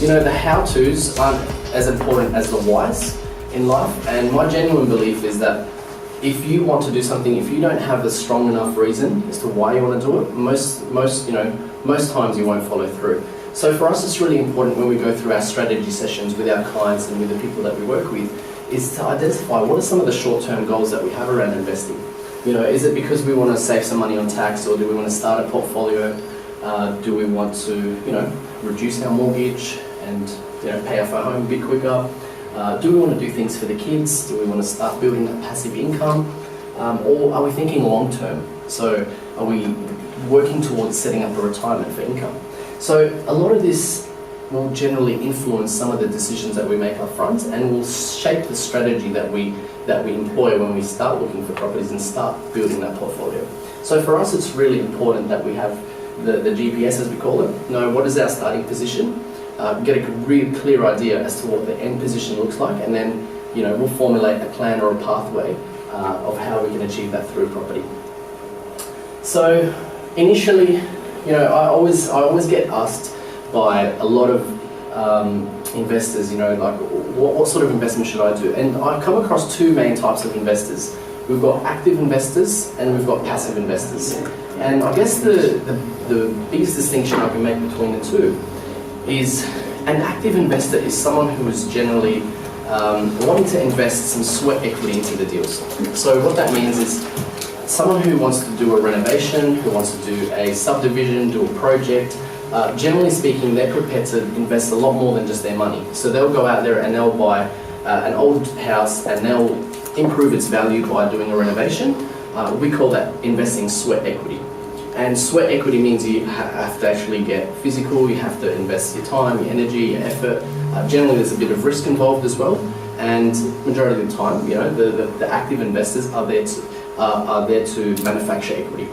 the how-tos aren't as important as the whys in life, and my genuine belief is that if you want to do something, if you don't have a strong enough reason as to why you want to do it, most times you won't follow through. So for us, it's really important when we go through our strategy sessions with our clients and with the people that we work with, is to identify what are some of the short-term goals that we have around investing. Is it because we want to save some money on tax, or do we want to start a portfolio? Do we want to, reduce our mortgage and pay off our home a bit quicker? Do we want to do things for the kids? Do we want to start building that passive income? Or are we thinking long-term? So are we working towards setting up a retirement for income? So a lot of this will generally influence some of the decisions that we make up front, and will shape the strategy that we employ when we start looking for properties and start building that portfolio. So for us, it's really important that we have the GPS, as we call it, know what is our starting position, get a really clear idea as to what the end position looks like, and then we'll formulate a plan or a pathway of how we can achieve that through property. So initially, I always get asked by a lot of investors, like what sort of investment should I do? And I come across two main types of investors. We've got active investors and we've got passive investors. And I guess the biggest distinction I can make between the two is an active investor is someone who is generally wanting to invest some sweat equity into the deals. So what that means is someone who wants to do a renovation, who wants to do a subdivision, do a project. Generally speaking, they're prepared to invest a lot more than just their money. So they'll go out there and they'll buy an old house and they'll improve its value by doing a renovation. We call that investing sweat equity. And sweat equity means you have to actually get physical, you have to invest your time, your energy, your effort. Generally there's a bit of risk involved as well. And majority of the time, the active investors are there to manufacture equity.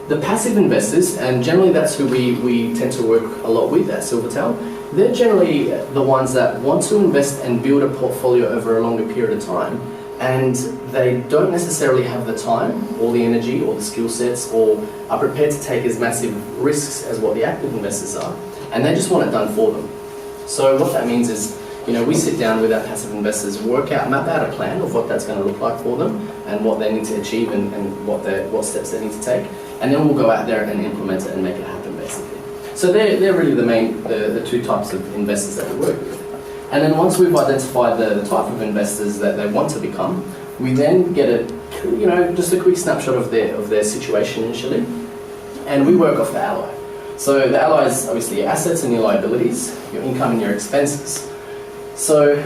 The passive investors, and generally that's who we tend to work a lot with at Silvertown, they're generally the ones that want to invest and build a portfolio over a longer period of time, and they don't necessarily have the time or the energy or the skill sets or are prepared to take as massive risks as what the active investors are, and they just want it done for them. So what that means is, we sit down with our passive investors, map out a plan of what that's going to look like for them and what they need to achieve and what steps they need to take, and then we'll go out there and implement it and make it happen, basically. So they're really the two types of investors that we work with. And then once we've identified the type of investors that they want to become, we then get just a quick snapshot of their situation initially, and we work off the ally. So the ally is obviously your assets and your liabilities, your income and your expenses. So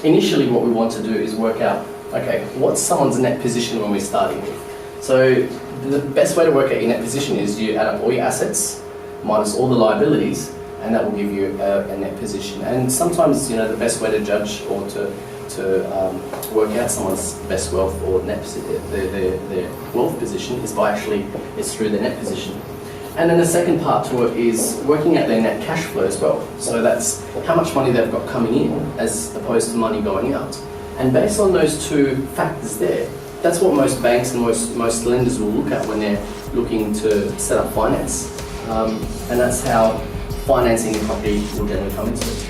initially what we want to do is work out, okay, what's someone's net position when we're starting with? So the best way to work out your net position is you add up all your assets minus all the liabilities, and that will give you a net position. And sometimes, the best way to judge or to work out someone's best wealth or their wealth position is through their net position. And then the second part to it is working out their net cash flow as well. So that's how much money they've got coming in as opposed to money going out. And based on those two factors there, that's what most banks and most lenders will look at when they're looking to set up finance. And that's how financing a property will generally come into it.